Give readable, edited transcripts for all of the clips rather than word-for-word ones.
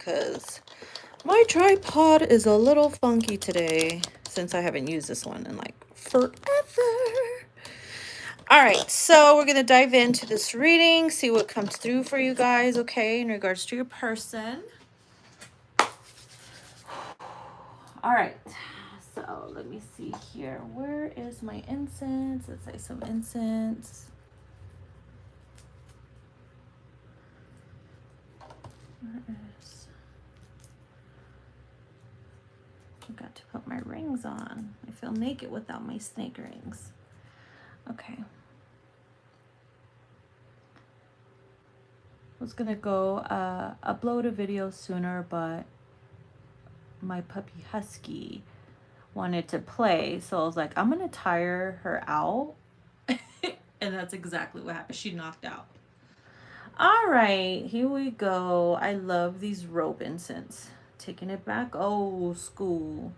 because my tripod is a little funky today since I haven't used this one in like forever. All right, so we're going to dive into this reading, see what comes through for you guys, okay, in regards to your person. All right, so let me see here. Where is my incense? Let's say some incense. Where is... I got to put my rings on. I feel naked without my snake rings. Okay. Was gonna go upload a video sooner, but my puppy Husky wanted to play, so I was like, I'm gonna tire her out. And that's exactly what happened. She knocked out. All right, here we go. I love these rope incense. Taking it back old school.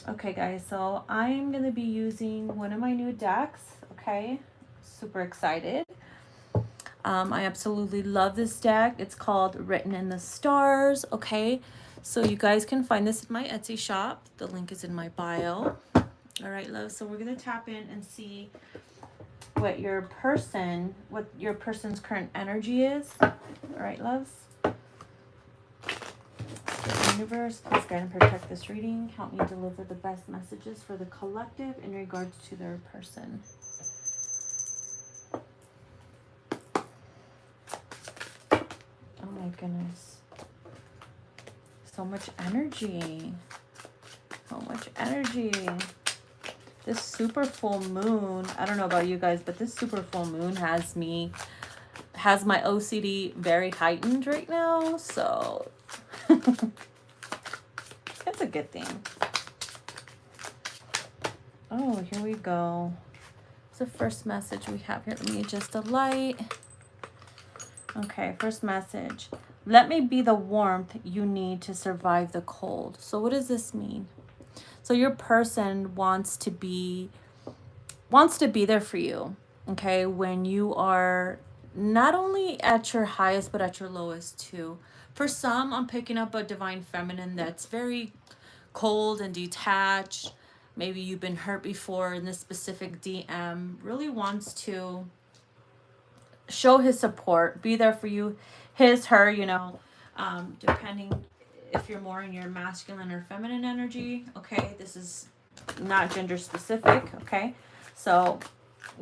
Okay, guys, so I'm gonna be using one of my new decks. Okay, super excited. I absolutely love this deck. It's called Written in the Stars. Okay, so you guys can find this in my Etsy shop. The link is in my bio. All right, love. So we're gonna tap in and see what your person's current energy is. All right, loves. Universe, please guide and protect this reading. Help me deliver the best messages for the collective in regards to their person. Oh my goodness. So much energy. So much energy. This super full moon, I don't know about you guys, but this super full moon has my OCD very heightened right now. So it's a good thing. Oh, here we go. It's the first message we have here. Let me adjust the light. Okay, first message. Let me be the warmth you need to survive the cold. So what does this mean? So your person wants to be there for you, okay, when you are not only at your highest, but at your lowest too. For some, I'm picking up a divine feminine that's very cold and detached. Maybe you've been hurt before, and this specific DM really wants to show his support, be there for you, his, her, you know, depending if you're more in your masculine or feminine energy, okay? This is not gender specific, okay? So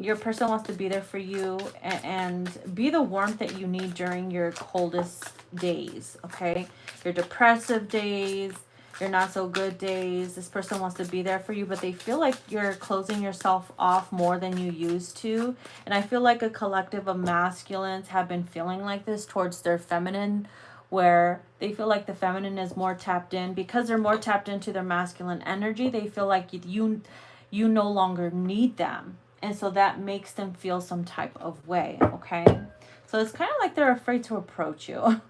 your person wants to be there for you and be the warmth that you need during your coldest days, okay? Your depressive days, your not so good days. This person wants to be there for you, but they feel like you're closing yourself off more than you used to. And I feel like a collective of masculines have been feeling like this towards their feminine, where they feel like the feminine is more tapped in. Because they're more tapped into their masculine energy, they feel like you no longer need them. And so that makes them feel some type of way, okay? So it's kind of like they're afraid to approach you.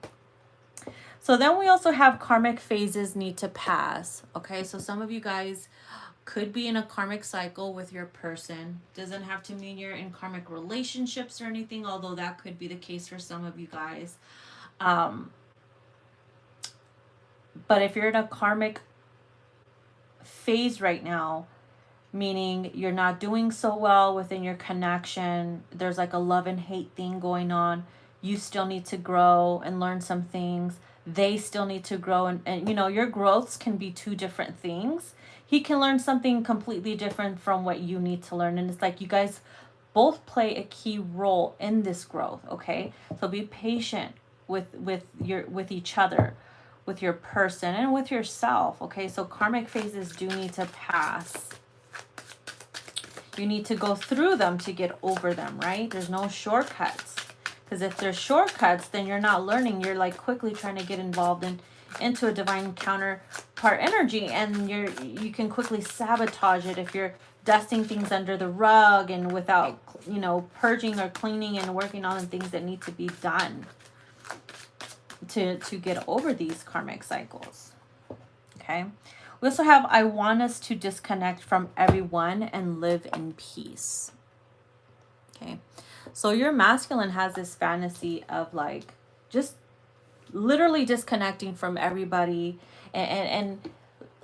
So then we also have karmic phases need to pass, okay? So some of you guys could be in a karmic cycle with your person. Doesn't have to mean you're in karmic relationships or anything, although that could be the case for some of you guys. But if you're in a karmic phase right now, meaning you're not doing so well within your connection, there's like a love and hate thing going on, you still need to grow and learn some things, they still need to grow, and you know, your growths can be two different things. He can learn something completely different from what you need to learn, and it's like you guys both play a key role in this growth, okay? So be patient with each other, with your person, and with yourself, okay? So karmic phases do need to pass. You need to go through them to get over them, right? There's no shortcuts. Because if there's shortcuts, then you're not learning. You're like quickly trying to get involved into a divine counterpart energy, and you can quickly sabotage it if you're dusting things under the rug and without, you know, purging or cleaning and working on the things that need to be done to get over these karmic cycles. Okay. We also have, I want us to disconnect from everyone and live in peace. Okay. So your masculine has this fantasy of like just literally disconnecting from everybody, and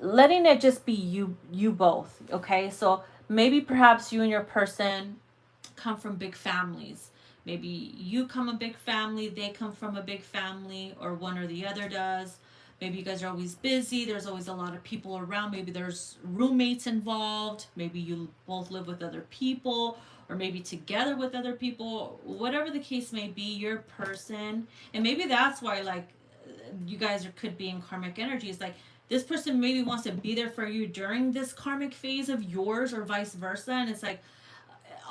letting it just be you both. Okay, so maybe perhaps you and your person come from big families. Maybe you come a big family, they come from a big family, or one or the other does. Maybe you guys are always busy, there's always a lot of people around. Maybe there's roommates involved. Maybe you both live with other people, or maybe together with other people. Whatever the case may be, your person, and maybe that's why, like, you guys could be in karmic energies. Like, this person maybe wants to be there for you during this karmic phase of yours, or vice versa. And it's like,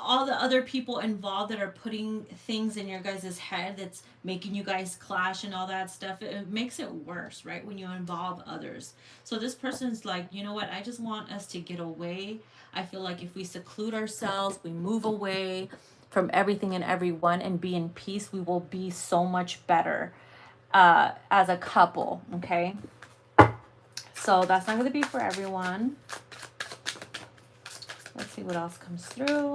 all the other people involved that are putting things in your guys' head that's making you guys clash and all that stuff, it makes it worse, right, when you involve others. So this person's like, you know what, I just want us to get away. I feel like if we seclude ourselves, we move away from everything and everyone and be in peace, we will be so much better as a couple. Okay, so that's not going to be for everyone. Let's see what else comes through.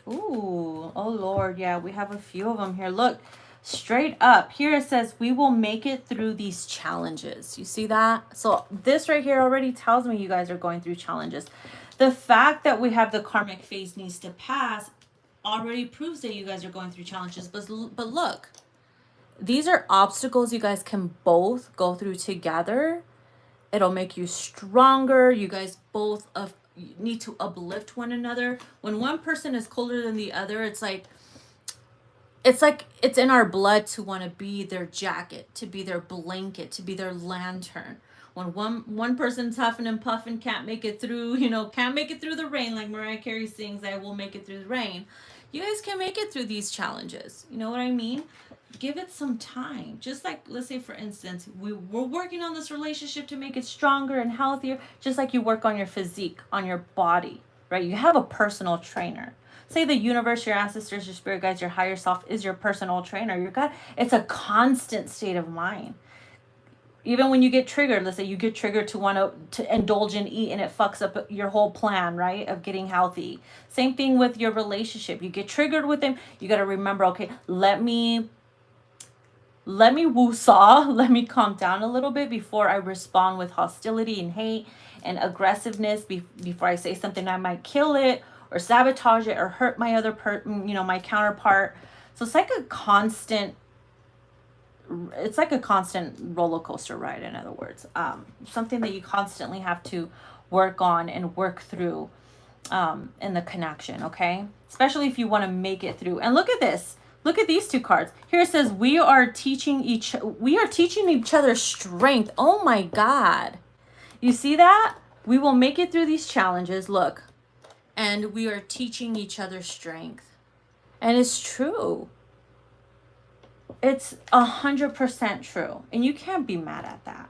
Ooh, oh Lord, yeah, we have a few of them here. Look, straight up here it says, we will make it through these challenges. You see that? So this right here already tells me you guys are going through challenges. The fact that we have the karmic phase needs to pass already proves that you guys are going through challenges. But look, these are obstacles you guys can both go through together. It'll make you stronger. You guys both need to uplift one another. When one person is colder than the other, it's like it's in our blood to want to be their jacket, to be their blanket, to be their lantern. When one person's huffing and puffing, can't make it through, can't make it through the rain, like Mariah Carey sings, I will make it through the rain. You guys can make it through these challenges. You know what I mean? Give it some time. Just like, let's say for instance, we're working on this relationship to make it stronger and healthier, just like you work on your physique, on your body, right? You have a personal trainer. Say the universe, your ancestors, your spirit guides, your higher self is your personal trainer. Your God, it's a constant state of mind. Even when you get triggered, let's say you get triggered to want to indulge and eat, and it fucks up your whole plan, right, of getting healthy. Same thing with your relationship. You get triggered with them, you got to remember, okay, let me woo-saw, let me calm down a little bit before I respond with hostility and hate and aggressiveness, before I say something I might kill it or sabotage it or hurt my other my counterpart. So it's like a constant roller coaster ride, in other words. Something that you constantly have to work on and work through in the connection, okay? Especially if you want to make it through. And look at this. Look at these two cards. Here it says, we are teaching each other strength. Oh my God. You see that? We will make it through these challenges. Look. And we are teaching each other strength. And it's true. It's 100% true. And you can't be mad at that.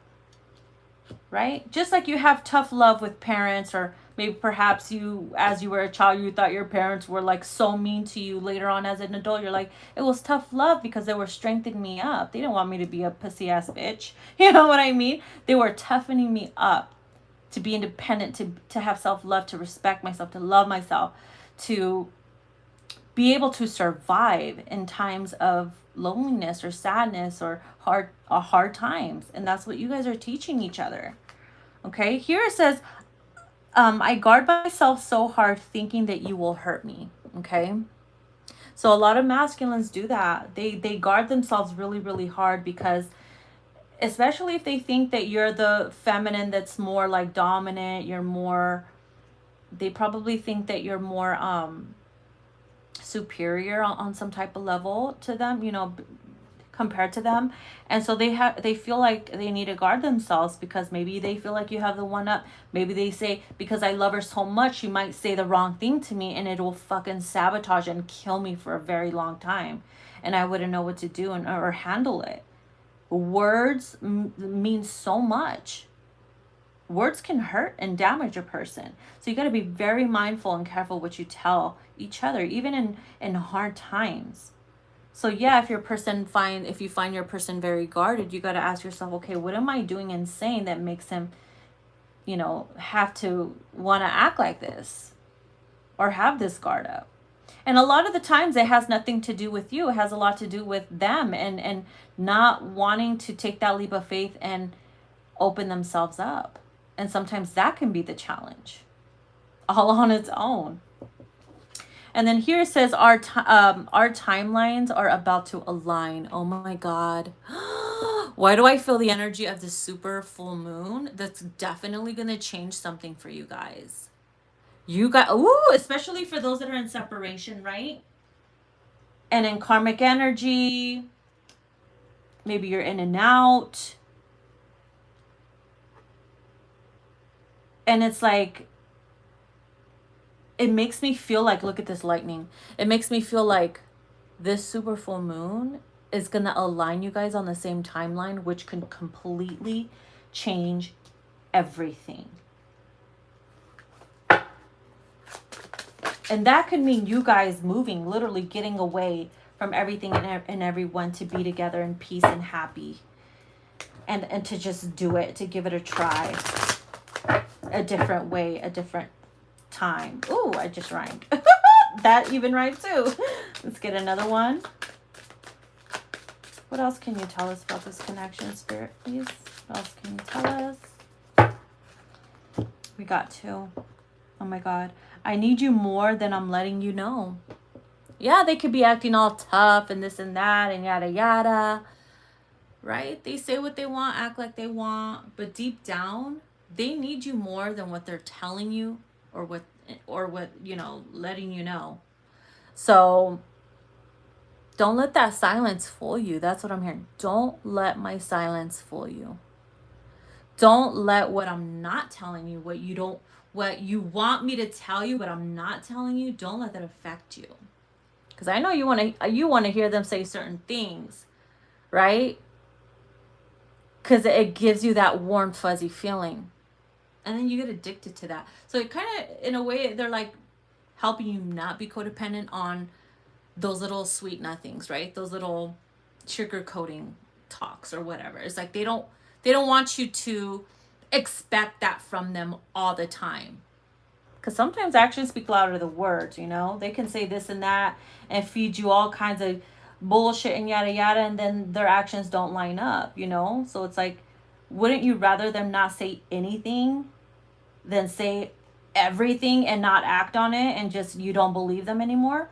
Right? Just like you have tough love with parents, or maybe perhaps you, as you were a child, you thought your parents were like so mean to you. Later on as an adult, you're like, it was tough love because they were strengthening me up. They didn't want me to be a pussy ass bitch. You know what I mean? They were toughening me up to be independent, to have self-love, to respect myself, to love myself, to be able to survive in times of loneliness or sadness or hard times. And that's what you guys are teaching each other. Okay, here it says, I guard myself so hard thinking that you will hurt me. Okay, so a lot of masculines do that. They guard themselves really, really hard, because especially if they think that you're the feminine that's more like dominant, they probably think that you're more superior on some type of level to them, compared to them. And so they feel like they need to guard themselves, because maybe they feel like you have the one up. Maybe they say, because I love her so much, she might say the wrong thing to me and it will fucking sabotage and kill me for a very long time, and I wouldn't know what to do or handle it. Words mean so much. Words can hurt and damage a person. So you got to be very mindful and careful what you tell each other, even in hard times. So yeah, if you find your person very guarded, you got to ask yourself, okay, what am I doing and saying that makes him, have to want to act like this or have this guard up? And a lot of the times it has nothing to do with you. It has a lot to do with them and not wanting to take that leap of faith and open themselves up. And sometimes that can be the challenge all on its own. And then here it says our timelines are about to align. Oh my God. Why do I feel the energy of the super full moon? That's definitely going to change something for you guys. You got, ooh, especially for those that are in separation, right? And in karmic energy, maybe you're in and out. And it's like, it makes me feel like, look at this lightning. It makes me feel like this super full moon is going to align you guys on the same timeline, which can completely change everything. And that could mean you guys moving, literally getting away from everything and everyone to be together in peace and happy. And to just do it, to give it a try. A different way, a different time. Ooh, I just rhymed. That even rhymed too. Let's get another one. What else can you tell us about this connection, Spirit, please? What else can you tell us? We got two. Oh my God. I need you more than I'm letting you know. Yeah, they could be acting all tough and this and that and yada yada. Right? They say what they want, act like they want, but deep down, they need you more than what they're telling you or what, you know, letting you know. So don't let that silence fool you. That's what I'm hearing. Don't let my silence fool you. Don't let what I'm not telling you, what you want me to tell you, but I'm not telling you, don't let that affect you. Because I know you want to hear them say certain things, right? Because it gives you that warm, fuzzy feeling. And then you get addicted to that. So it kind of, in a way, they're like helping you not be codependent on those little sweet nothings, right? Those little sugar coating talks or whatever. It's like they don't want you to expect that from them all the time. Because sometimes actions speak louder than words, you know? They can say this and that and feed you all kinds of bullshit and yada yada, and then their actions don't line up, you know? So it's like, wouldn't you rather them not say anything than say everything and not act on it and just you don't believe them anymore?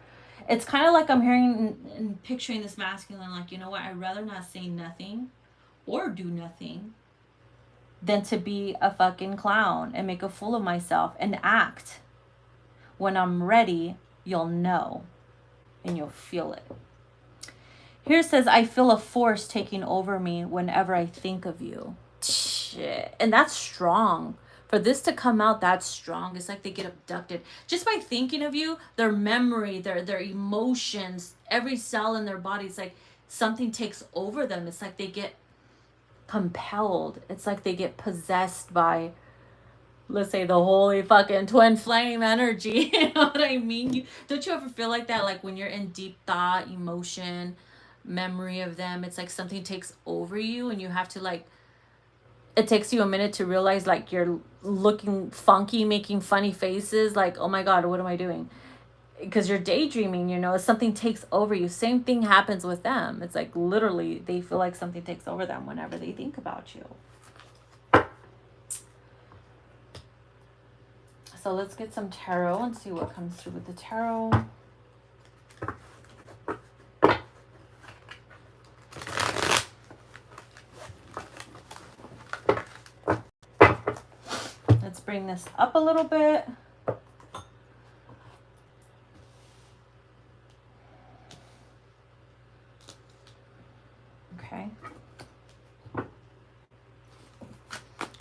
It's kind of like I'm hearing and picturing this masculine, like, you know what, I'd rather not say nothing or do nothing than to be a fucking clown and make a fool of myself and act. When I'm ready, you'll know and you'll feel it. Here it says, I feel a force taking over me whenever I think of you. Shit. And that's strong. For this to come out, that's strong. It's like they get abducted. Just by thinking of you, their memory, their emotions, every cell in their body, it's like something takes over them. It's like they get compelled. It's like they get possessed by, let's say, the holy fucking twin flame energy. You know what I mean? Don't you ever feel like that? Like when you're in deep thought, emotion, memory of them, it's like something takes over you and you have to like, it takes you a minute to realize like you're looking funky, making funny faces, like, oh my God, what am I doing? Because you're daydreaming, you know, something takes over you. Same thing happens with them. It's like literally they feel like something takes over them whenever they think about you. So let's get some tarot and see what comes through with the tarot. Let's bring this up a little bit. Okay.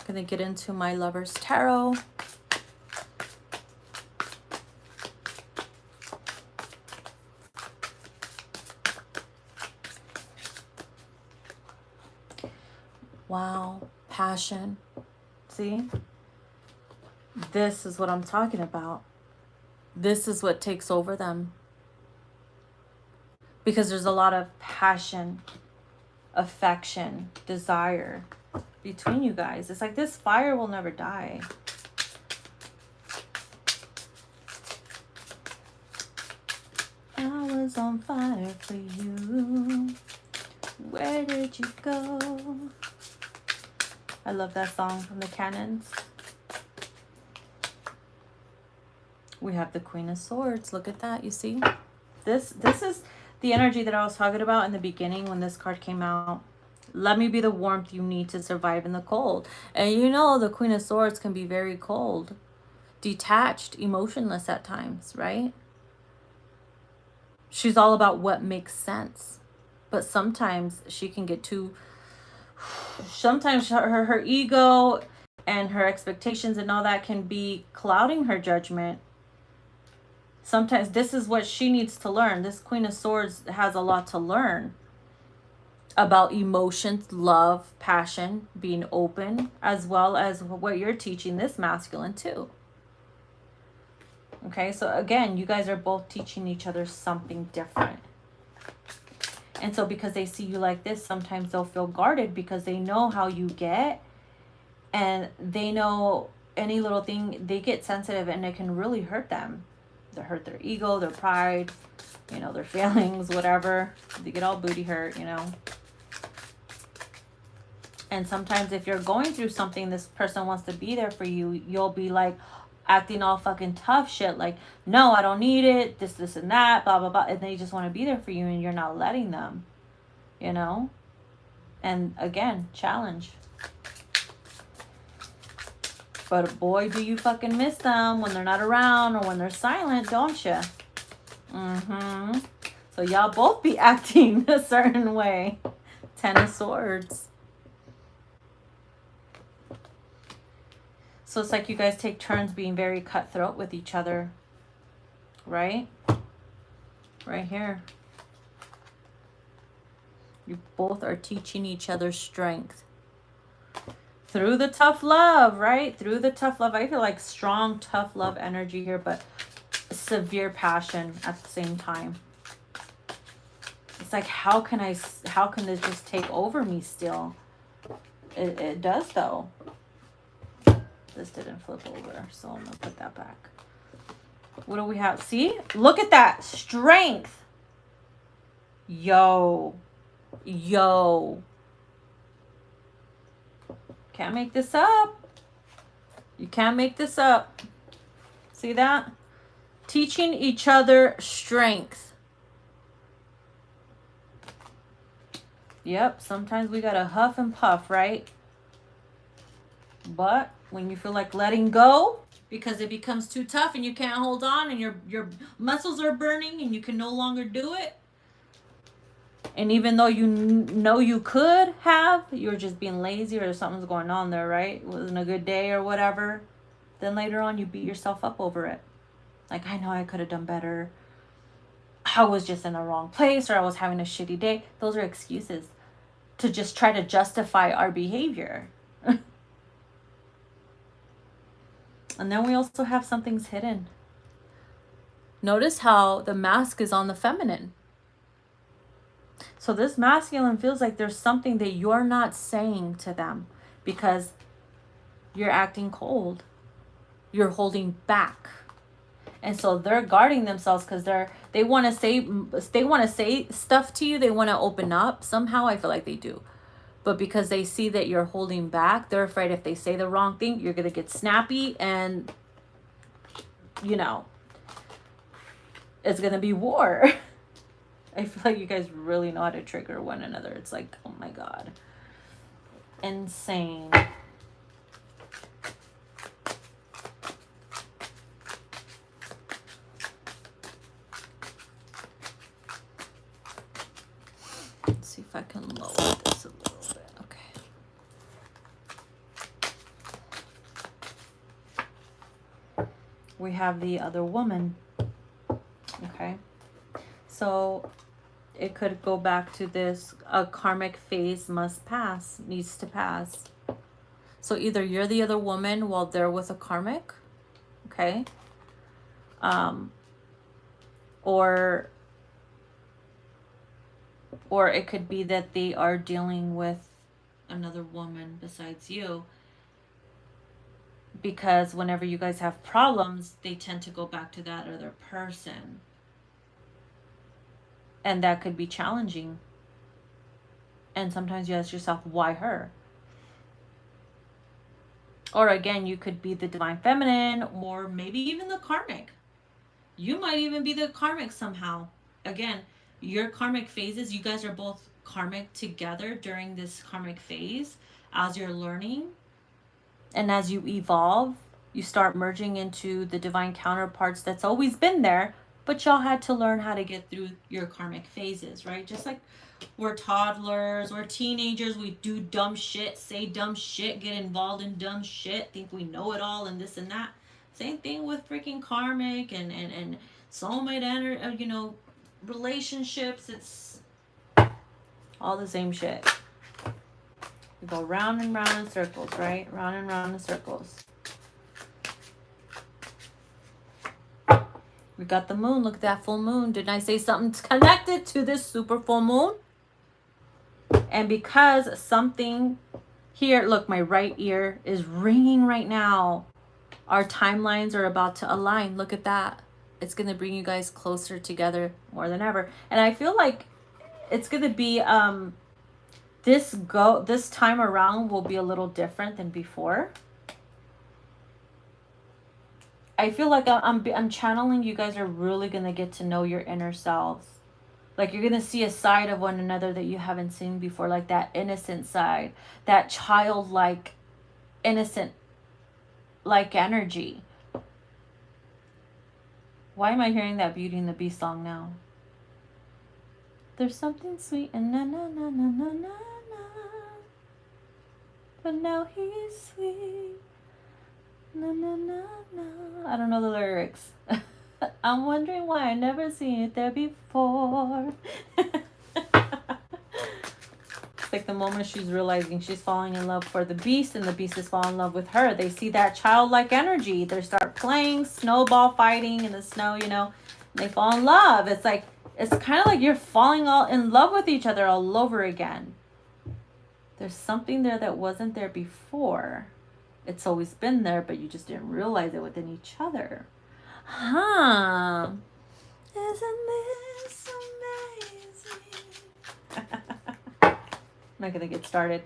Gonna get into my lover's tarot. Wow, passion. See? This is what I'm talking about. This is what takes over them. Because there's a lot of passion, affection, desire between you guys. It's like this fire will never die. was on fire for you. Where did you go? I love that song from the Cannons. We have the Queen of Swords. Look at that. You see? This is the energy that I was talking about in the beginning when this card came out. Let me be the warmth you need to survive in the cold. And you know the Queen of Swords can be very cold, detached, emotionless at times, right? She's all about what makes sense. But sometimes she can get too... Sometimes her ego and her expectations and all that can be clouding her judgment. Sometimes this is what she needs to learn. This Queen of Swords has a lot to learn about emotions, love, passion, being open, as well as what you're teaching this masculine too. Okay, so again, you guys are both teaching each other something different. And so because they see you like this, sometimes they'll feel guarded because they know how you get. And they know any little thing, they get sensitive and it can really hurt them. They hurt their ego, their pride, you know, their feelings, whatever. They get all booty hurt, you know. And sometimes if you're going through something, this person wants to be there for you, you'll be like acting all fucking tough shit. Like, no, I don't need it. This, and that, blah, blah, blah. And they just want to be there for you and you're not letting them, you know. And again, challenge. But boy, do you fucking miss them when they're not around or when they're silent, don't you? So y'all both be acting a certain way. 10 of Swords. So it's like you guys take turns being very cutthroat with each other. Right? Right here. You both are teaching each other strength. Through the tough love, right? Through the tough love. I feel like strong, tough love energy here, but severe passion at the same time. It's like, how can this just take over me still? It does though. This didn't flip over, so I'm gonna put that back. What do we have? See? Look at that. Strength. Yo. Can't make this up. You can't make this up. See that? Teaching each other strength. Yep, sometimes we gotta huff and puff, right? But when you feel like letting go, because it becomes too tough and you can't hold on and your muscles are burning and you can no longer do it. And even though you know you could have, you're just being lazy or something's going on there, right? It wasn't a good day or whatever. Then later on you beat yourself up over it. Like, I know I could have done better. I was just in the wrong place or I was having a shitty day. Those are excuses to just try to justify our behavior. And then we also have something's hidden. Notice how the mask is on the feminine. So this masculine feels like there's something that you're not saying to them because you're acting cold. You're holding back. And so they're guarding themselves because they want to say stuff to you. They want to open up. Somehow I feel like they do. But because they see that you're holding back, they're afraid if they say the wrong thing, you're going to get snappy and, you know, it's going to be war. I feel like you guys really know how to trigger one another. It's like, oh my God. Insane. Let's see if I can lower this a little bit. Okay. We have the other woman. Okay. So it could go back to this, a karmic phase must pass, needs to pass. So either you're the other woman while they're with a karmic, okay? Or it could be that they are dealing with another woman besides you. Because whenever you guys have problems, they tend to go back to that other person. And that could be challenging. And sometimes you ask yourself, why her? Or again, you could be the divine feminine, or maybe even the karmic. You might even be the karmic somehow. Again, your karmic phases, you guys are both karmic together during this karmic phase as you're learning. And as you evolve, you start merging into the divine counterparts that's always been there, but y'all had to learn how to get through your karmic phases, right? Just like we're toddlers, we're teenagers, we do dumb shit, say dumb shit, get involved in dumb shit, think we know it all and this and that. Same thing with freaking karmic and soulmate energy, you know, relationships. It's all the same shit. We go round and round in circles, right? Round and round in circles. We got the moon. Look at that full moon. Didn't I say something's connected to this super full moon? And because something here, look, my right ear is ringing right now. Our timelines are about to align. Look at that. It's going to bring you guys closer together more than ever. And I feel like it's going to be, this time around will be a little different than before. I feel like I'm channeling you guys are really going to get to know your inner selves. Like you're going to see a side of one another that you haven't seen before, like that innocent side, that childlike, innocent like energy. Why am I hearing that Beauty and the Beast song now? There's something sweet and na na na na na na na, but now he's sweet. Na na na na. I don't know the lyrics. I'm wondering why I never seen it there before. It's like the moment she's realizing she's falling in love for the beast and the beast is falling in love with her. They see that childlike energy. They start playing snowball fighting in the snow, you know. They fall in love. It's like, it's kind of like you're falling all in love with each other all over again. There's something there that wasn't there before. It's always been there, but you just didn't realize it within each other. Huh. Isn't this amazing? I'm not gonna get started.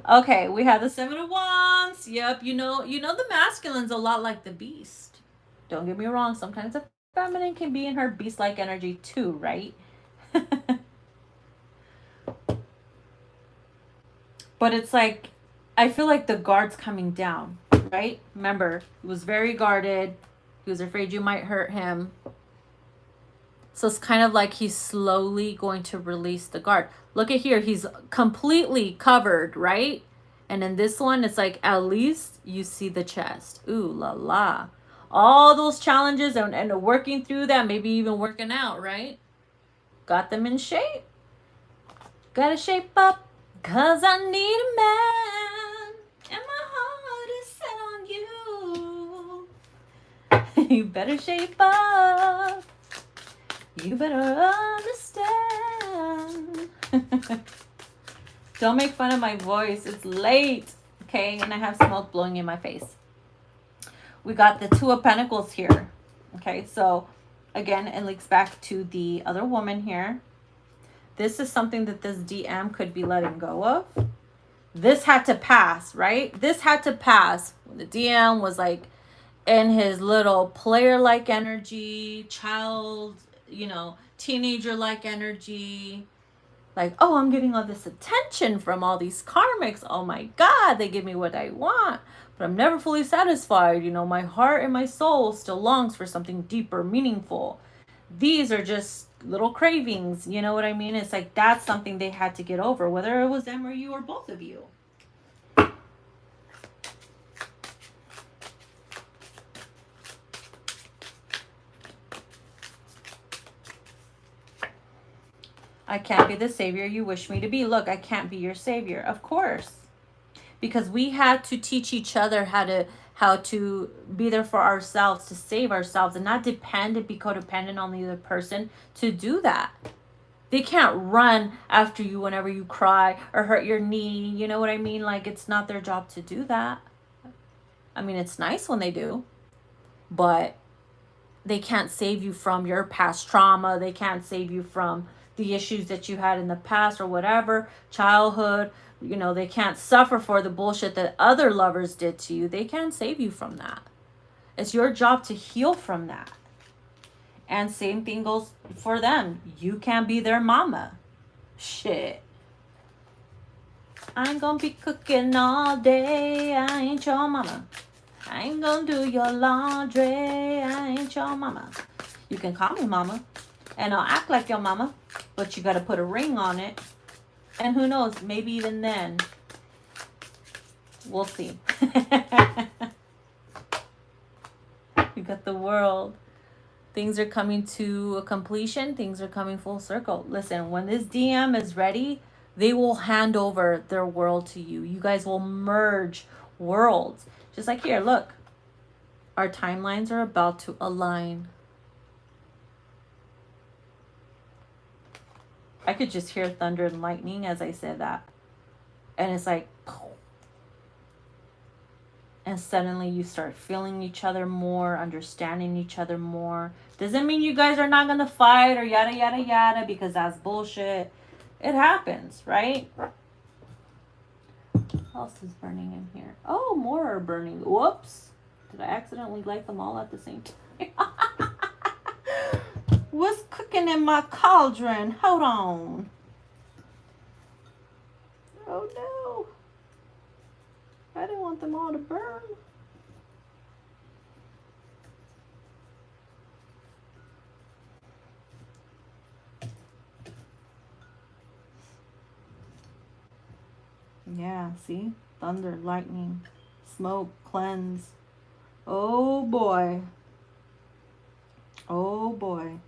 Okay, we have the Seven of Wands. Yep, you know the masculine's a lot like the beast. Don't get me wrong, sometimes the feminine can be in her beast-like energy too, right? But it's like, I feel like the guard's coming down, right? Remember, he was very guarded. He was afraid you might hurt him. So it's kind of like he's slowly going to release the guard. Look at here. He's completely covered, right? And in this one, it's like at least you see the chest. Ooh la la. All those challenges and working through that, maybe even working out, right? Got them in shape. Gotta shape up. Cause I need a man. And my heart is set on you. You better shape up. You better understand. Don't make fun of my voice. It's late, okay? And I have smoke blowing in my face. We got the Two of Pentacles here. Okay, so again, it links back to the other woman here. This is something that this DM could be letting go of. This had to pass, right? This had to pass. The DM was like in his little player-like energy, child, you know, teenager-like energy. Like, oh, I'm getting all this attention from all these karmics. Oh my God, they give me what I want. But I'm never fully satisfied. You know, my heart and my soul still longs for something deeper, meaningful. These are just little cravings. You know what I mean? It's like that's something they had to get over, whether it was them or you or both of you. I can't be the savior you wish me to be. Look, I can't be your savior. Of course. Because we had to teach each other how to be there for ourselves, to save ourselves, and not depend and be codependent on the other person to do that. They can't run after you whenever you cry or hurt your knee. You know what I mean? Like, it's not their job to do that. I mean, it's nice when they do, but they can't save you from your past trauma. They can't save you from the issues that you had in the past or whatever, childhood. You know, they can't suffer for the bullshit that other lovers did to you. They can't save you from that. It's your job to heal from that. And same thing goes for them. You can't be their mama. Shit. I ain't gonna be cooking all day. I ain't your mama. I ain't gonna do your laundry. I ain't your mama. You can call me mama. And I'll act like your mama. But you gotta put a ring on it. And who knows, maybe even then. We'll see. You got the World. Things are coming to a completion. Things are coming full circle. Listen, when this DM is ready, they will hand over their world to you. You guys will merge worlds. Just like here, look. Our timelines are about to align. I could just hear thunder and lightning as I said that. And it's like, and suddenly you start feeling each other more, understanding each other more. Doesn't mean you guys are not going to fight or yada, yada, yada, because that's bullshit. It happens, right? What else is burning in here? Oh, more are burning. Whoops. Did I accidentally light them all at the same time? What's cooking in my cauldron? Hold on. Oh, no. I didn't want them all to burn. Yeah, see? Thunder, lightning, smoke, cleanse. Oh boy. Oh boy.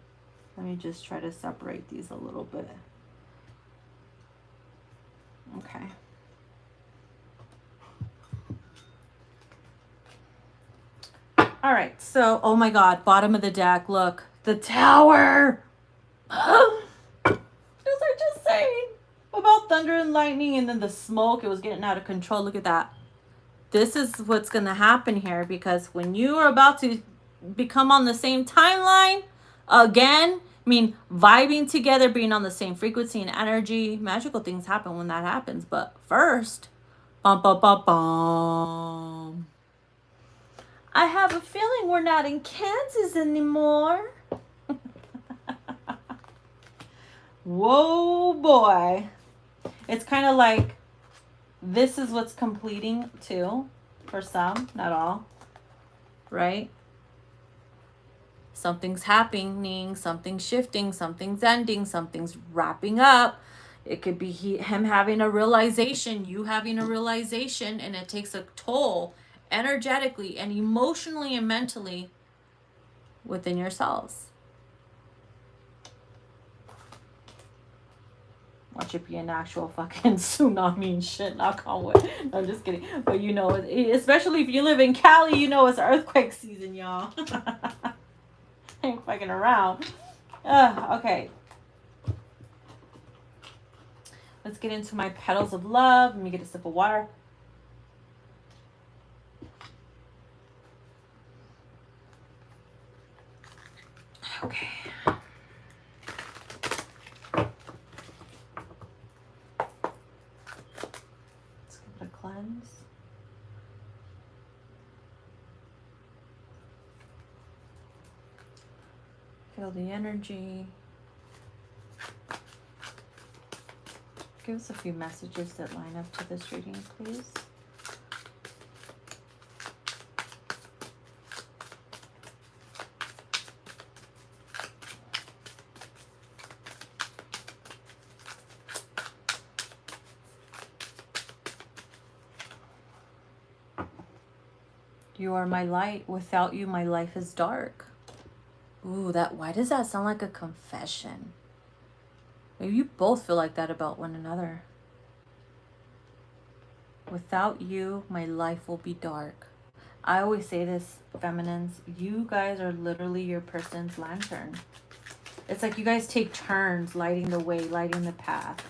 Let me just try to separate these a little bit. Okay. All right, so, oh my God, bottom of the deck, look. The Tower! As I just saying about thunder and lightning and then the smoke, it was getting out of control. Look at that. This is what's going to happen here, because when you are about to become on the same timeline, again, I mean, vibing together, being on the same frequency and energy, magical things happen when that happens. But first, bum, bum, bum, bum. I have a feeling we're not in Kansas anymore. Whoa, boy. It's kind of like this is what's completing too, for some, not all, right? Something's happening, something's shifting, something's ending, something's wrapping up. It could be him having a realization, you having a realization, and it takes a toll energetically and emotionally and mentally within yourselves. Watch it be an actual fucking tsunami and shit, knock on wood. No, I'm just kidding. But you know, especially if you live in Cali, you know it's earthquake season, y'all. Ain't fucking around. Okay. Let's get into my petals of love. Let me get a sip of water. Okay. Let's give it a cleanse. Feel the energy. Give us a few messages that line up to this reading, please. You are my light. Without you, my life is dark. Ooh, why does that sound like a confession? Maybe you both feel like that about one another. Without you, my life will be dark. I always say this, feminines, you guys are literally your person's lantern. It's like you guys take turns lighting the way, lighting the path.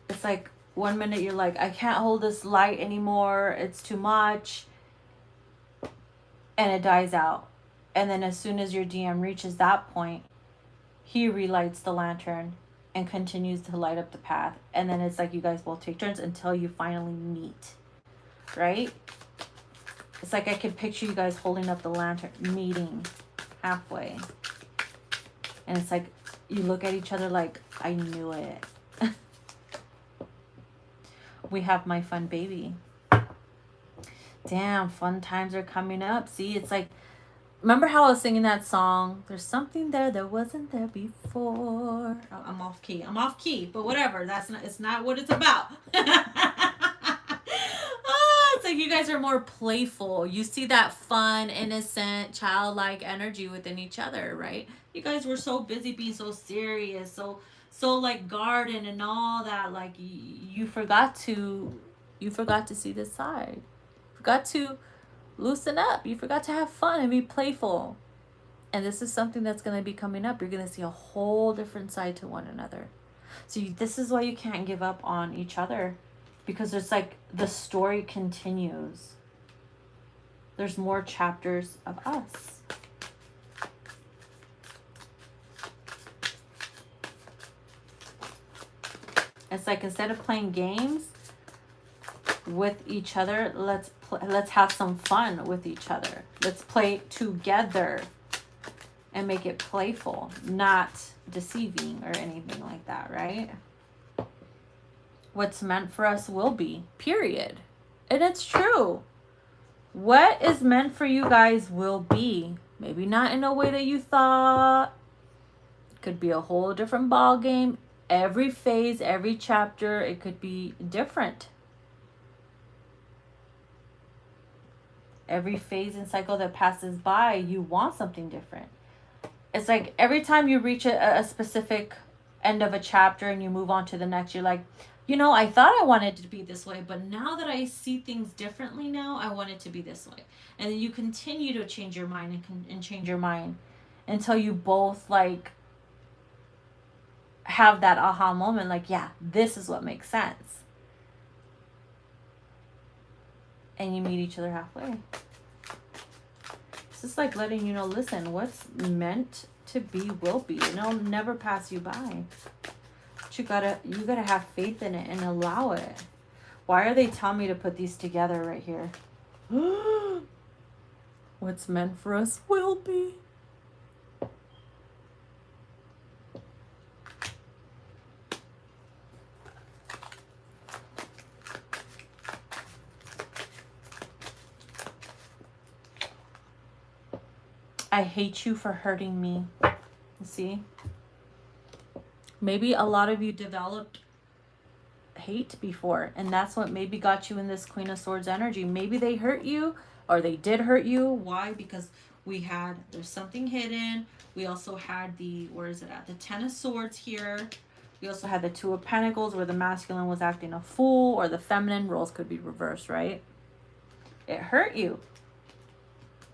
It's like one minute you're like, I can't hold this light anymore. It's too much. And it dies out. And then as soon as your DM reaches that point, he relights the lantern and continues to light up the path. And then it's like you guys both take turns until you finally meet, right? It's like I could picture you guys holding up the lantern, meeting halfway. And it's like you look at each other like, I knew it. We have my fun baby. Damn, fun times are coming up. See, it's like, remember how I was singing that song? There's something there that wasn't there before. Oh, I'm off key. I'm off key, but whatever. That's not. It's not what it's about. It's like you guys are more playful. You see that fun, innocent, childlike energy within each other, right? You guys were so busy being so serious, so like garden and all that. Like you forgot to see this side. Forgot to loosen up. You forgot to have fun and be playful. And this is something that's going to be coming up. You're going to see a whole different side to one another. So this is why you can't give up on each other, because it's like the story continues. There's more chapters of us. It's like instead of playing games with each other, let's have some fun with each other. Let's play together and make it playful, not deceiving or anything like that, right? What's meant for us will be, period. And it's true. What is meant for you guys will be. Maybe not in a way that you thought. Could be a whole different ball game. Every phase, every chapter, it could be different. Every phase and cycle that passes by, you want something different. It's like every time you reach a specific end of a chapter and you move on to the next, you're like, you know, I thought I wanted it to be this way, but now that I see things differently now, I want it to be this way. And then you continue to change your mind and change your mind until you both like have that aha moment, like, yeah, this is what makes sense. And you meet each other halfway. It's just like letting you know, listen, what's meant to be will be, and it'll never pass you by. But you gotta have faith in it and allow it. Why are they telling me to put these together right here? What's meant for us will be. I hate you for hurting me. See? Maybe a lot of you developed hate before, and that's what maybe got you in this Queen of Swords energy. Maybe they hurt you, or they did hurt you. Why? Because there's something hidden. We also had where is it at? The Ten of Swords here. We also had the Two of Pentacles, where the masculine was acting a fool, or the feminine roles could be reversed, right? It hurt you.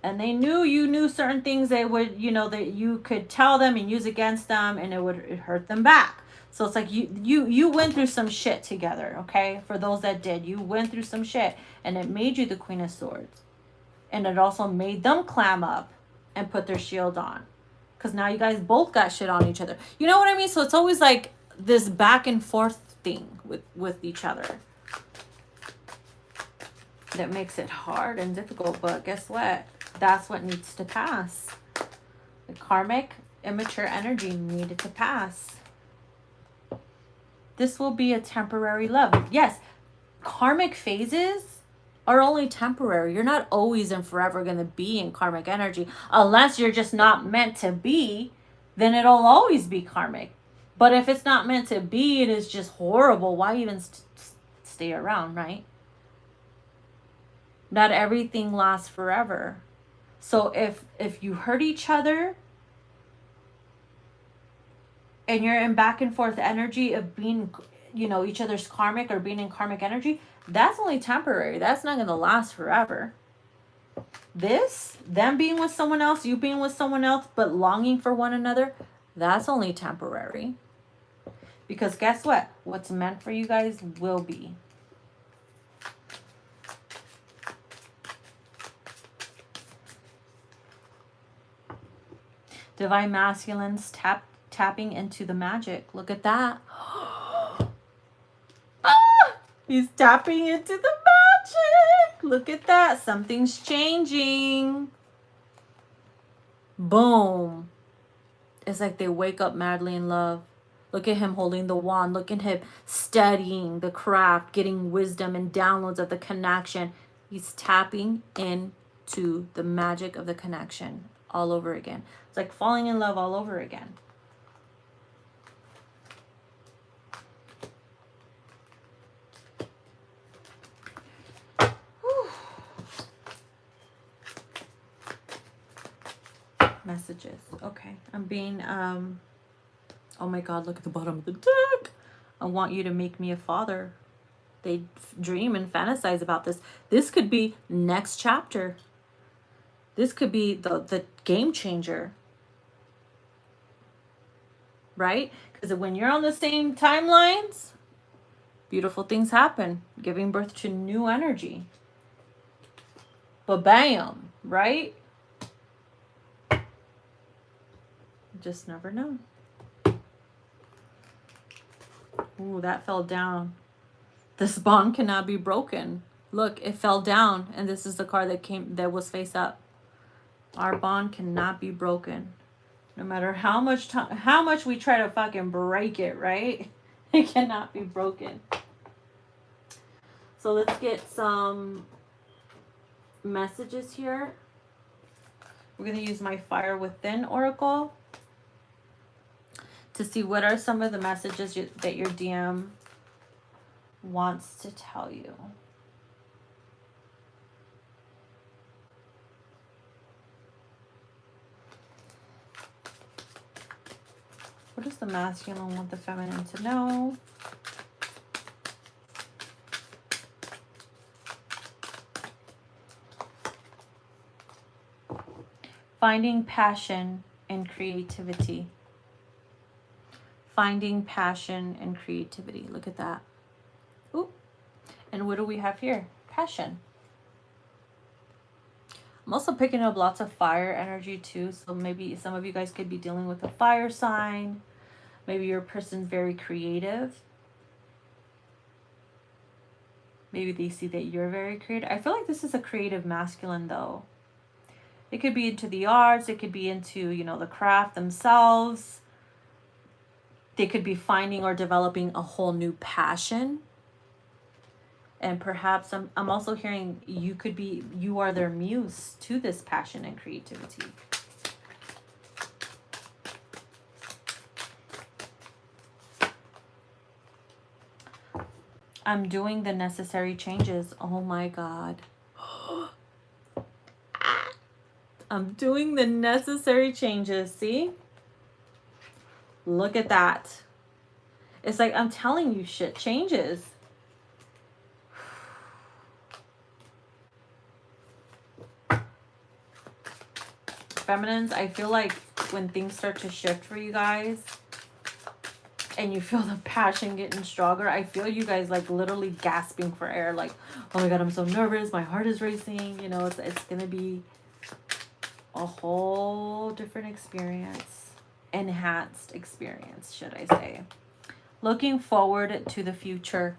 And they knew you knew certain things they would, that you could tell them and use against them, and it hurt them back. So it's like you went through some shit together, okay? For those that did, you went through some shit, and it made you the Queen of Swords. And it also made them clam up and put their shield on. Because now you guys both got shit on each other. You know what I mean? So it's always like this back and forth thing with each other. That makes it hard and difficult, but guess what? That's what needs to pass. The karmic, immature energy needed to pass. This will be a temporary love. Yes, karmic phases are only temporary. You're not always and forever going to be in karmic energy. Unless you're just not meant to be, then it'll always be karmic. But if it's not meant to be, it is just horrible. Why even stay around, right? Not everything lasts forever. So if you hurt each other and you're in back and forth energy of being, each other's karmic or being in karmic energy, that's only temporary. That's not going to last forever. Them being with someone else, you being with someone else, but longing for one another, that's only temporary. Because guess what? What's meant for you guys will be. Divine masculines, tap tapping into the magic. Look at that. Ah! He's tapping into the magic. Look at that. Something's changing. Boom. It's like they wake up madly in love. Look at him holding the wand. Look at him studying the craft, getting wisdom and downloads of the connection. He's tapping into the magic of the connection all over again. It's like falling in love all over again. Messages. Okay. I'm being, oh my God, look at the bottom of the deck. I want you to make me a father. They dream and fantasize about this. This could be next chapter. This could be the game changer. Right? Because when you're on the same timelines, beautiful things happen. Giving birth to new energy. But bam, right? Just never know. Ooh, that fell down. This bond cannot be broken. Look, it fell down, and this is the card that was face up. Our bond cannot be broken. No matter how much we try to fucking break it, right? It cannot be broken. So let's get some messages here. We're going to use my Fire Within Oracle to see what are some of the messages that your DM wants to tell you. What does the masculine want the feminine to know? Finding passion and creativity. Finding passion and creativity. Look at that. Ooh. And what do we have here? Passion. I'm also picking up lots of fire energy too. So maybe some of you guys could be dealing with a fire sign. Maybe your person's very creative. Maybe they see that you're very creative. I feel like this is a creative masculine though. It could be into the arts. It could be into, you know, the craft themselves. They could be finding or developing a whole new passion. And perhaps I'm also hearing you are their muse to this passion and creativity. I'm doing the necessary changes. Oh my God. I'm doing the necessary changes. See? Look at that. It's like I'm telling you shit changes. Feminines, I feel like when things start to shift for you guys and you feel the passion getting stronger, I feel you guys like literally gasping for air. Like, oh my God, I'm so nervous. My heart is racing. You know, it's going to be a whole different experience. Enhanced experience, should I say. Looking forward to the future.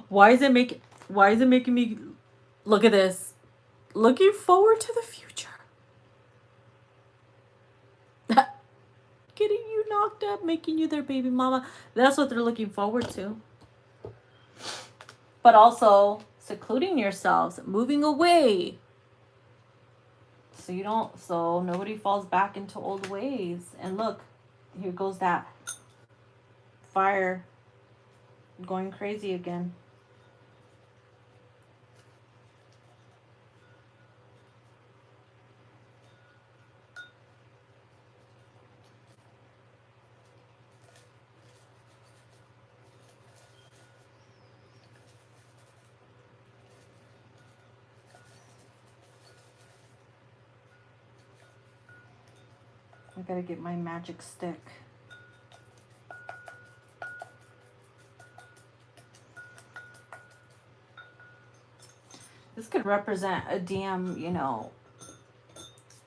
Why is it making me look at this? Looking forward to the future. Getting you knocked up, making you their baby mama. That's what they're looking forward to. But also secluding yourselves, moving away. So nobody falls back into old ways. And look, here goes that fire going crazy again. I gotta get my magic stick. This could represent a DM, you know.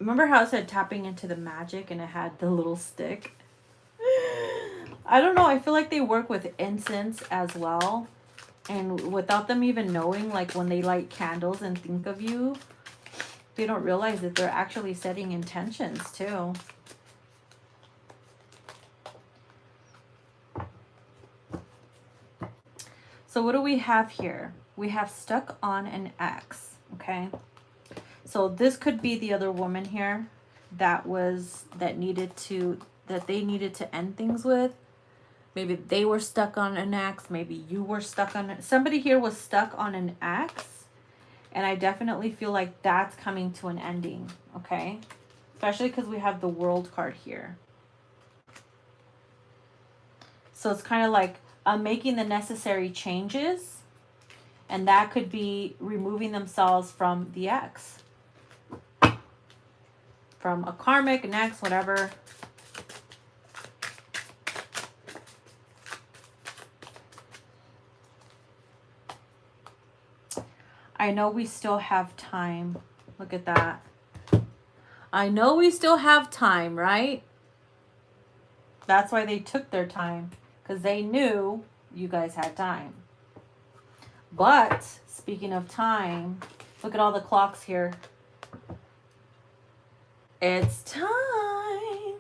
Remember how I said tapping into the magic and it had the little stick? I don't know. I feel like they work with incense as well. And without them even knowing, like when they light candles and think of you, they don't realize that they're actually setting intentions too. So what do we have here? We have stuck on an ex, okay? So this could be the other woman here that they needed to end things with. Maybe they were stuck on an ex. Maybe you were stuck on it. Somebody here was stuck on an ex. And I definitely feel like that's coming to an ending, okay? Especially because we have the World card here. So it's kind of like making the necessary changes. And that could be removing themselves from the ex. From a karmic, an ex, whatever. I know we still have time. Look at that. I know we still have time, right? That's why they took their time. Because they knew you guys had time. But, speaking of time, look at all the clocks here. It's time.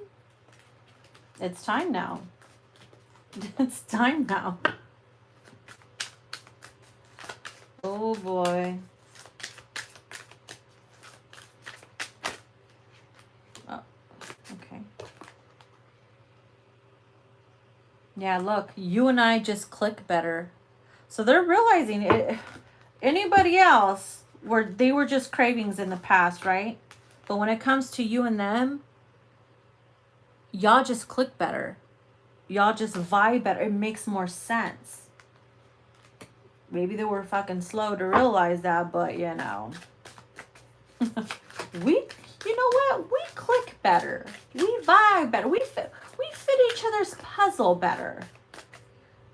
It's time now. It's time now. Oh boy. Oh, okay. Yeah, look, you and I just click better. So they're realizing it. Anybody else, they were just cravings in the past, right? But when it comes to you and them, y'all just click better. Y'all just vibe better. It makes more sense. Maybe they were fucking slow to realize that, but you know. You know what? We click better. We vibe better. We fit each other's puzzle better.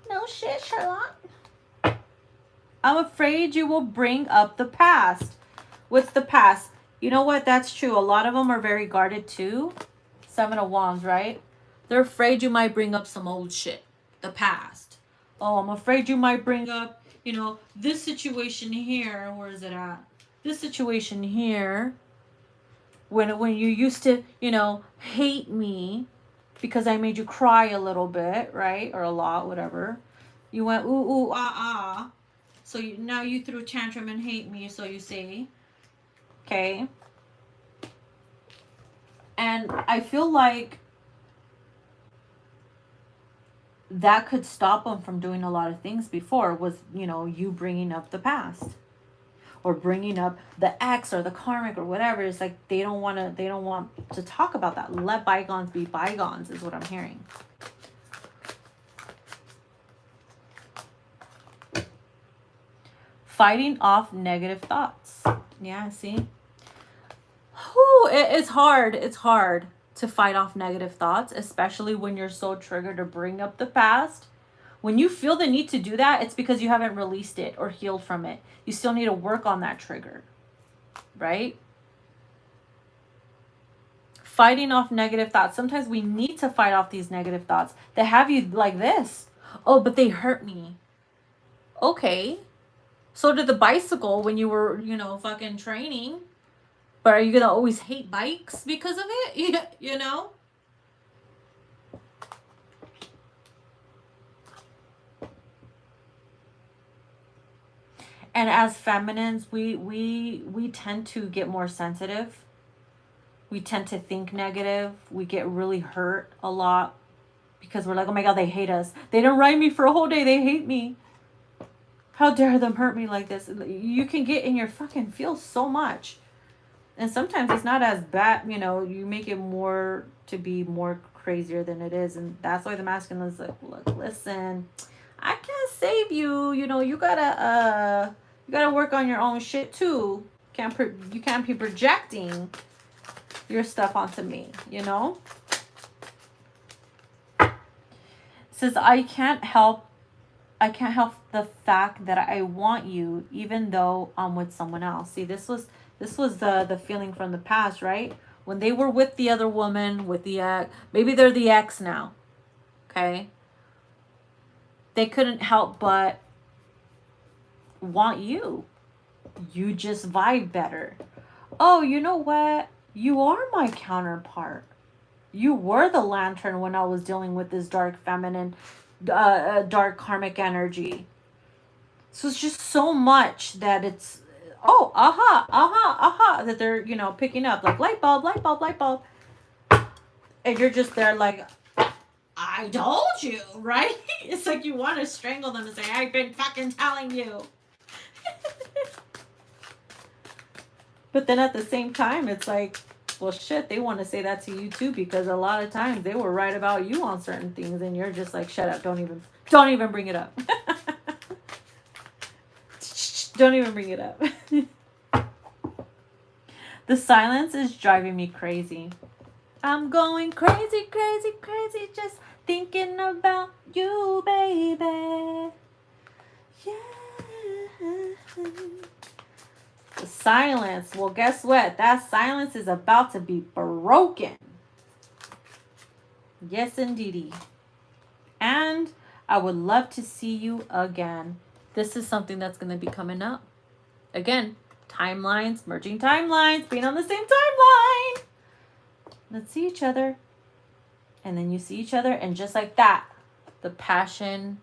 No shit, Sherlock. I'm afraid you will bring up the past. What's the past? You know what? That's true. A lot of them are very guarded too. 7 of Wands, right? They're afraid you might bring up some old shit. The past. Oh, I'm afraid you might bring up, you know, this situation here. Where is it at? This situation here. When you used to, you know, hate me because I made you cry a little bit, right? Or a lot, whatever. You went, ooh, ooh, ah, ah. So now you threw a tantrum and hate me, so you see. Okay. And I feel like that could stop them from doing a lot of things before was, you know, you bringing up the past. Or bringing up the ex or the karmic or whatever. It's like they don't want to talk about that. Let bygones be bygones is what I'm hearing. Fighting off negative thoughts. Yeah, see? Whew, it's hard. It's hard to fight off negative thoughts, especially when you're so triggered to bring up the past. When you feel the need to do that, it's because you haven't released it or healed from it. You still need to work on that trigger, right? Fighting off negative thoughts. Sometimes we need to fight off these negative thoughts that have you like this. Oh, but they hurt me. Okay. So did the bicycle when you were, you know, fucking training. But are you going to always hate bikes because of it? You know? And as feminines, we tend to get more sensitive. We tend to think negative. We get really hurt a lot because we're like, oh my God, they hate us. They didn't write me for a whole day. They hate me. How dare them hurt me like this? You can get in your fucking feels so much. And sometimes it's not as bad, you know, you make it more to be more crazier than it is. And that's why the masculine is like, look, listen, I can't save you. You know, you gotta work on your own shit too. You can't be projecting your stuff onto me, you know? It says, I can't help the fact that I want you even though I'm with someone else. See, this was the feeling from the past, right? When they were with the other woman, with the ex, maybe they're the ex now. Okay? they couldn't help but want you. You just vibe better. Oh, you know what? You are my counterpart. You were the lantern when I was dealing with this dark feminine, dark karmic energy. So it's just so much that it's, oh, that they're, you know, picking up. Like light bulb, light bulb, light bulb. And you're just there like, I told you, right? It's like you want to strangle them and say, I've been fucking telling you. But then at the same time, it's like, well, shit, they want to say that to you too, because a lot of times they were right about you on certain things, and you're just like, shut up, don't even bring it up. Don't even bring it up. The silence is driving me crazy. I'm going crazy, crazy, crazy, just thinking about you, baby. Yeah. The silence. Well, guess what? That silence is about to be broken. Yes, indeedy. And I would love to see you again. This is something that's going to be coming up. Again, timelines, merging timelines, being on the same timeline. Let's see each other. And then you see each other. And just like that, the passion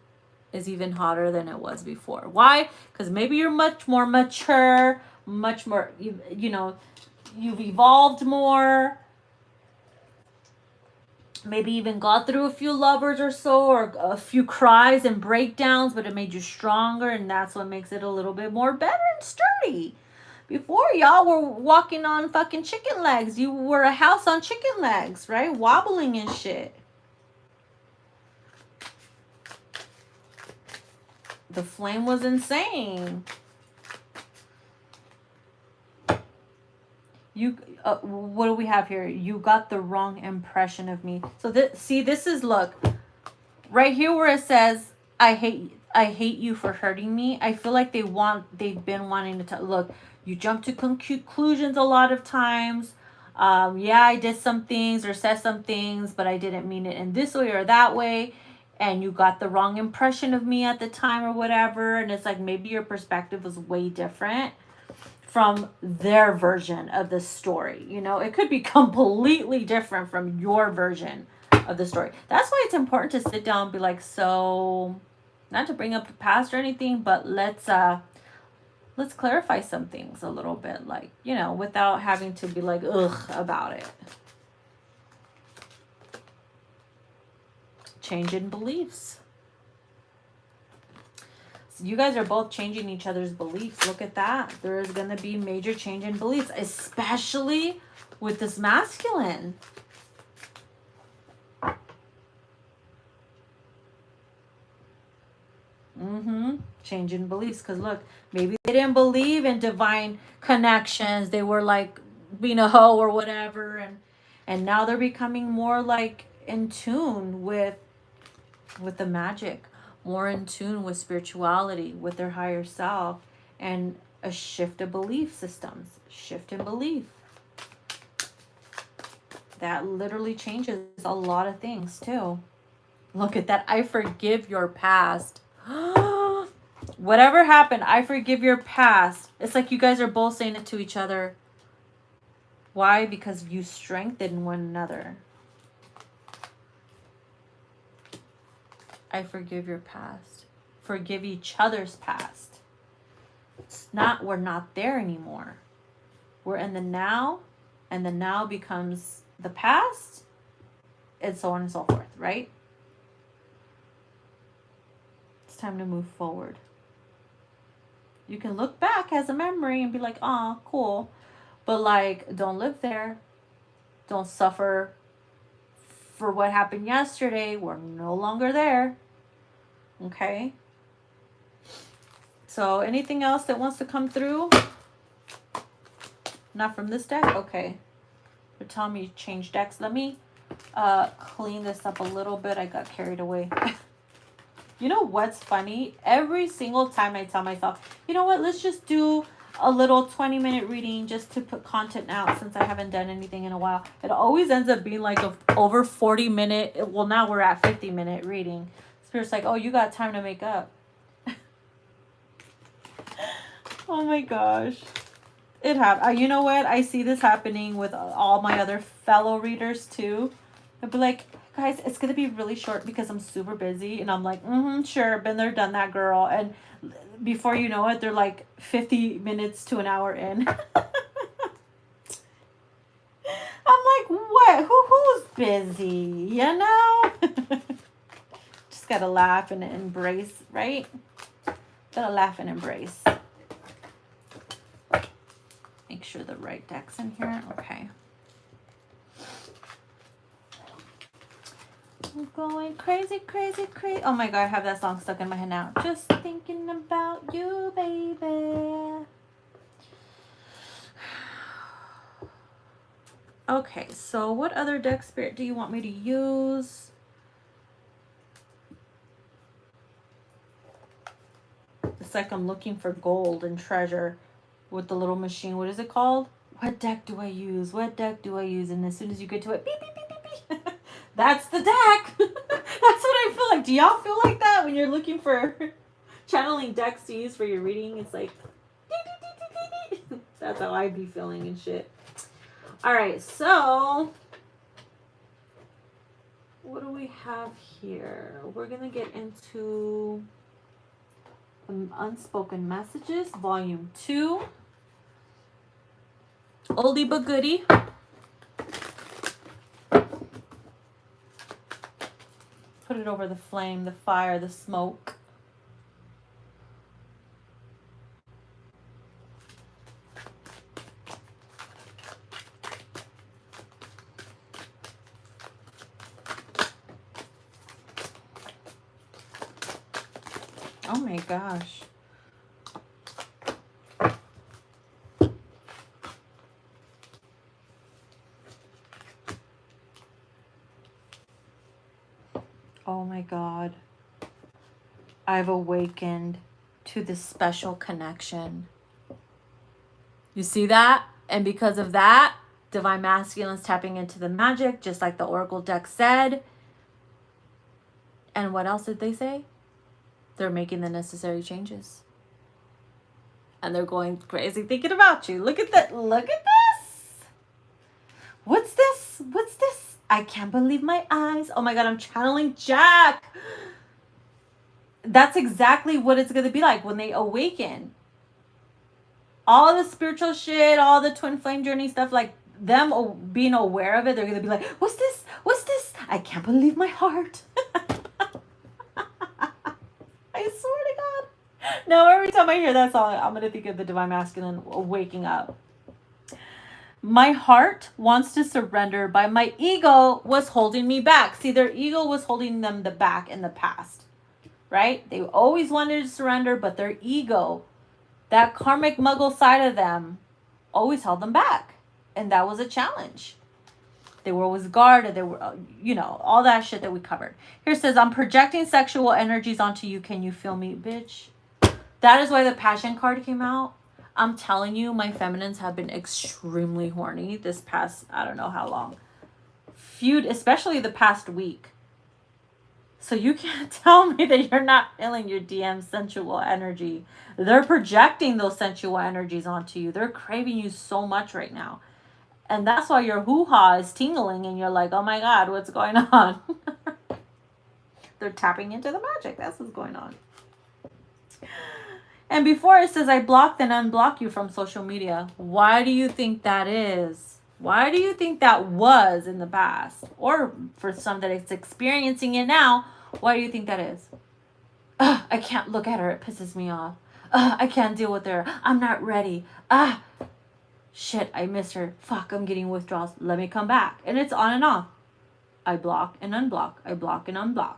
is even hotter than it was before. Why? Because maybe you're much more mature, much more, you know, you've evolved more. Maybe even got through a few lovers or so, or a few cries and breakdowns, but it made you stronger, and that's what makes it a little bit more better and sturdy. Before, y'all were walking on fucking chicken legs. You were a house on chicken legs, right? Wobbling and shit. The flame was insane. You, what do we have here? You got the wrong impression of me. So this is, look, right here where it says, I hate you for hurting me. I feel like they've been wanting to look, you jump to conclusions a lot of times. Yeah, I did some things or said some things, but I didn't mean it in this way or that way. And you got the wrong impression of me at the time or whatever. And it's like, maybe your perspective was way different from their version of the story. You know, it could be completely different from your version of the story. That's why it's important to sit down and be like, so, not to bring up the past or anything, but let's clarify some things a little bit, like, you know, without having to be like, ugh, about it. Change in beliefs. You guys are both changing each other's beliefs. Look at that. There is going to be major change in beliefs, especially with this masculine. Change in beliefs. Because look, maybe they didn't believe in divine connections. They were like being a hoe or whatever. And now they're becoming more like in tune with the magic. More in tune with spirituality, with their higher self, and a shift of belief systems. Shift in belief. That literally changes a lot of things too. Look at that. I forgive your past. Whatever happened, I forgive your past. It's like you guys are both saying it to each other. Why? Because you strengthen one another. I forgive your past. Forgive each other's past. It's not, we're not there anymore. We're in the now, and the now becomes the past, and so on and so forth, right? It's time to move forward. You can look back as a memory and be like, oh, cool. But like, don't live there. Don't suffer for what happened yesterday. We're no longer there. Okay. So anything else that wants to come through? Not from this deck? Okay. They're telling me change decks. Let me clean this up a little bit. I got carried away. You know what's funny? Every single time I tell myself, you know what, let's just do a little 20-minute reading just to put content out since I haven't done anything in a while. It always ends up being like a over 40-minute, well, now we're at 50-minute reading. Spirit's like, oh, you got time to make up. Oh my gosh. It happened. You know what? I see this happening with all my other fellow readers too. They'll be like, guys, it's going to be really short because I'm super busy. And I'm like, sure. Been there, done that, girl. And before you know it, they're like 50 minutes to an hour in. I'm like, what? Who's busy? You know? Just got to laugh and embrace, right? Got to laugh and embrace. Make sure the right deck's in here. Okay. I'm going crazy, crazy, crazy. Oh my God, I have that song stuck in my head now. Just thinking about you, baby. Okay, so what other deck spirit do you want me to use? It's like I'm looking for gold and treasure with the little machine. What is it called? What deck do I use? What deck do I use? And as soon as you get to it, beep, beep, beep, beep, beep. That's the deck. That's what I feel like. Do y'all feel like that when you're looking for channeling decks to use for your reading? It's like, that's how I be feeling and shit. All right, so what do we have here? We're going to get into Unspoken Messages, Volume 2. Oldie but goodie. Put it over the flame, the fire, the smoke. Oh my gosh. Oh my God. I've awakened to this special connection. You see that? And because of that, Divine Masculine's tapping into the magic, just like the Oracle deck said. And what else did they say? They're making the necessary changes. And they're going crazy thinking about you. Look at that. Look at this. What's this? What's this? I can't believe my eyes. Oh my God, I'm channeling Jack. That's exactly what it's going to be like when they awaken. All the spiritual shit, all the twin flame journey stuff, like them being aware of it, they're going to be like, what's this? What's this? I can't believe my heart. I swear to God. No, every time I hear that song, I'm going to think of the Divine Masculine waking up. My heart wants to surrender, but my ego was holding me back. See, their ego was holding them back in the past, right? They always wanted to surrender, but their ego, that karmic muggle side of them, always held them back. And that was a challenge. They were always guarded. They were, all that shit that we covered. Here it says, I'm projecting sexual energies onto you. Can you feel me, bitch? That is why the passion card came out. I'm telling you, my feminines have been extremely horny this past, I don't know how long. Especially the past week. So you can't tell me that you're not feeling your DM sensual energy. They're projecting those sensual energies onto you. They're craving you so much right now. And that's why your hoo-ha is tingling and you're like, oh my God, what's going on? They're tapping into the magic. That's what's going on. And before it says, I blocked and unblock you from social media. Why do you think that is? Why do you think that was in the past? Or for some that it's experiencing it now, why do you think that is? I can't look at her. It pisses me off. I can't deal with her. I'm not ready. Shit, I missed her. Fuck, I'm getting withdrawals. Let me come back. And it's on and off. I block and unblock. I block and unblock.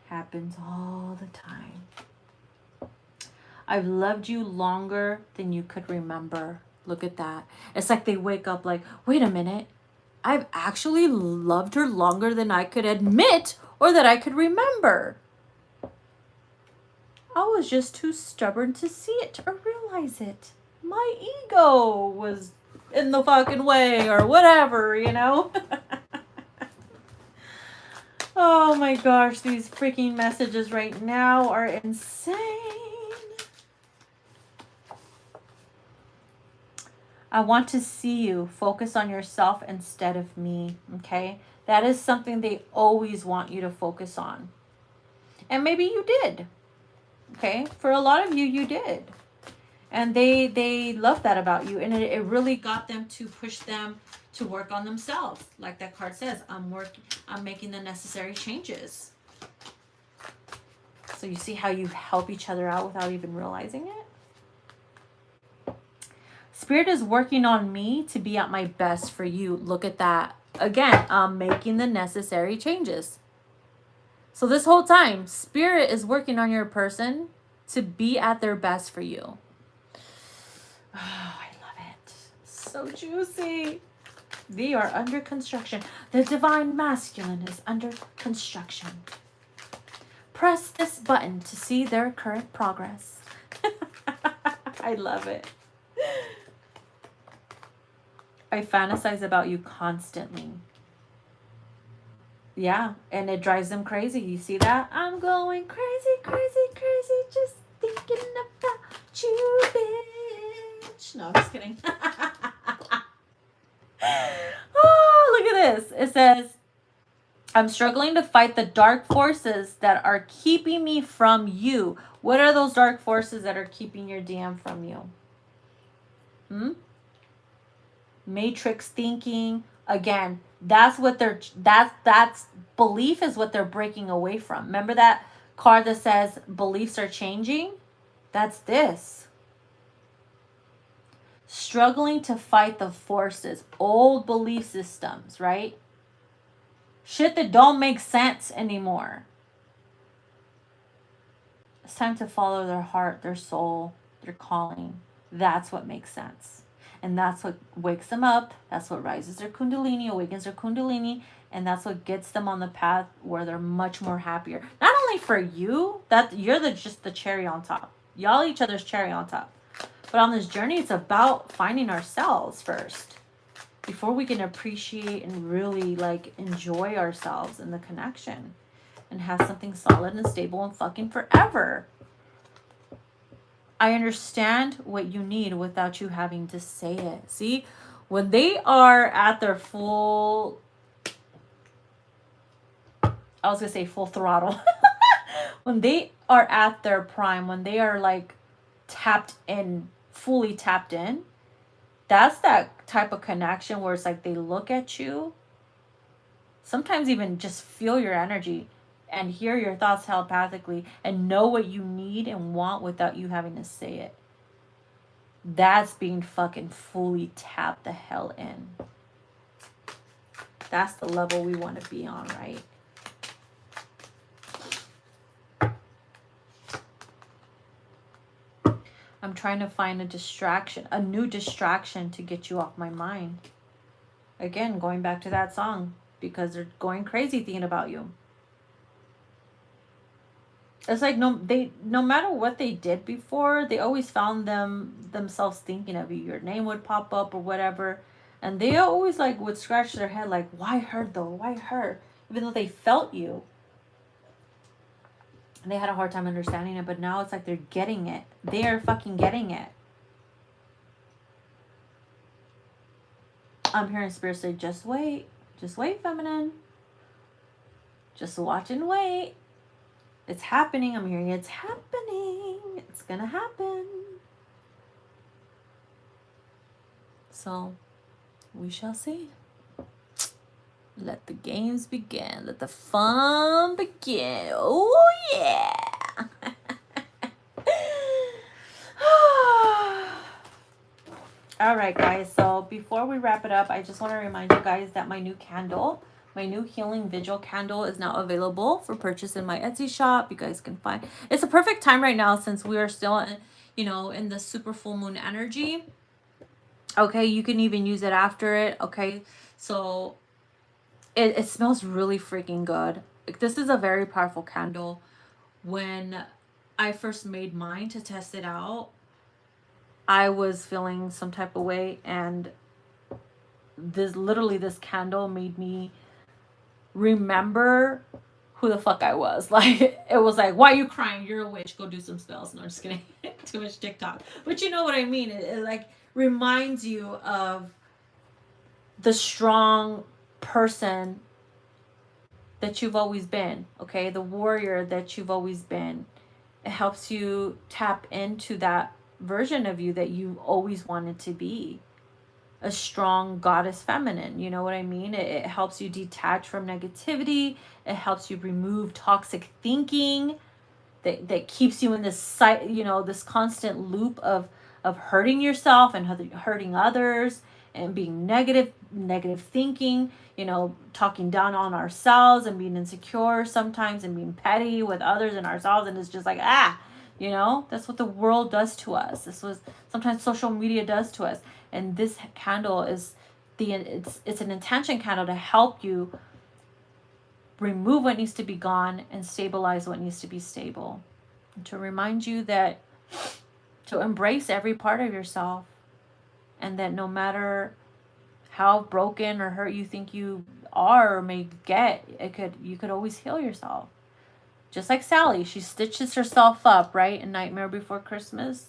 Happens all the time. I've loved you longer than you could remember. Look at that. It's like they wake up like, wait a minute. I've actually loved her longer than I could admit or that I could remember. I was just too stubborn to see it or realize it. My ego was in the fucking way or whatever, Oh my gosh, these freaking messages right now are insane. I want to see you focus on yourself instead of me, okay? That is something they always want you to focus on. And maybe you did, okay? For a lot of you, you did. And they love that about you. And it really got them to push them to work on themselves. Like that card says, I'm making the necessary changes. So you see how you help each other out without even realizing it? Spirit is working on me to be at my best for you. Look at that. Again, I'm making the necessary changes. So this whole time, Spirit is working on your person to be at their best for you. Oh, I love it. So juicy. They are under construction. The divine masculine is under construction. Press this button to see their current progress. I love it. I fantasize about you constantly. Yeah, and it drives them crazy. You see that? I'm going crazy, crazy, crazy, just thinking about you, bitch. No, I'm just kidding. Oh, look at this. It says, I'm struggling to fight the dark forces that are keeping me from you. What are those dark forces that are keeping your DM from you? Matrix thinking. Again, that's what that's belief is what they're breaking away from. Remember that card that says beliefs are changing? That's this. Struggling to fight the forces, old belief systems, right? Shit that don't make sense anymore. It's time to follow their heart, their soul, their calling. That's what makes sense. And that's what wakes them up. That's what rises their kundalini, awakens their kundalini. And that's what gets them on the path where they're much more happier. Not only for you, that you're just the cherry on top. Y'all each other's cherry on top. But on this journey, it's about finding ourselves first. Before we can appreciate and really like enjoy ourselves in the connection. And have something solid and stable and fucking forever. I understand what you need without you having to say it. See, when they are at their full, I was going to say full throttle. When they are at their prime, when they are like tapped in, fully tapped in, that's that type of connection where it's like they look at you, sometimes even just feel your energy and hear your thoughts telepathically and know what you need and want without you having to say it. That's being fucking fully tapped the hell in. That's the level we want to be on, right? I'm trying to find a distraction, a new distraction to get you off my mind. Again, going back to that song, because they're going crazy thinking about you. It's like no matter what they did before, they always found themselves thinking of you. Your name would pop up or whatever. And they always like would scratch their head like, why her though? Why her? Even though they felt you. And they had a hard time understanding it, but now it's like they're getting it. They are fucking getting it. I'm hearing Spirit say, just wait. Just wait, feminine. Just watch and wait. It's happening. I'm hearing it's happening. It's gonna happen. So, we shall see. Let the games begin. Let the fun begin. Oh, yeah. All right, guys. So, before we wrap it up, I just want to remind you guys that my new candle, my new healing vigil candle is now available for purchase in my Etsy shop. You guys can find. It's a perfect time right now since we are still, in the super full moon energy. Okay, you can even use it after it. Okay, so it smells really freaking good. Like, this is a very powerful candle. When I first made mine to test it out, I was feeling some type of way, and this candle made me remember who the fuck I was. Like, it was like, why are you crying? You're a witch. Go do some spells. No, I'm just kidding. Too much TikTok. But you know what I mean. It like reminds you of the strong person that you've always been, okay? The warrior that you've always been. It helps you tap into that version of you that you always wanted to be. A strong goddess feminine, you know what I mean? It helps you detach from negativity. It helps you remove toxic thinking that keeps you in this, you know, this constant loop of hurting yourself and hurting others and being negative thinking, you know, talking down on ourselves and being insecure sometimes and being petty with others and ourselves. And it's just like, you know, that's what the world does to us. This was sometimes social media does to us. And this candle is it's an intention candle to help you remove what needs to be gone and stabilize what needs to be stable. And to remind you that to embrace every part of yourself, and that no matter how broken or hurt you think you are or may get, you could always heal yourself. Just like Sally, she stitches herself up, right? In Nightmare Before Christmas.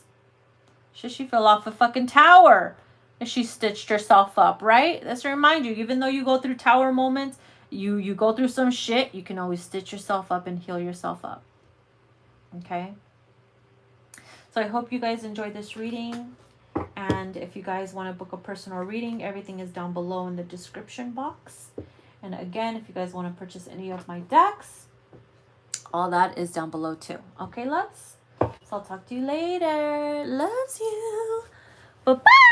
She fell off a fucking tower and she stitched herself up, right? That's to remind you, even though you go through tower moments, you go through some shit, you can always stitch yourself up and heal yourself up. Okay? So I hope you guys enjoyed this reading. And if you guys want to book a personal reading, everything is down below in the description box. And again, if you guys want to purchase any of my decks, all that is down below too. Okay, loves? So I'll talk to you later. Loves you. Bye-bye.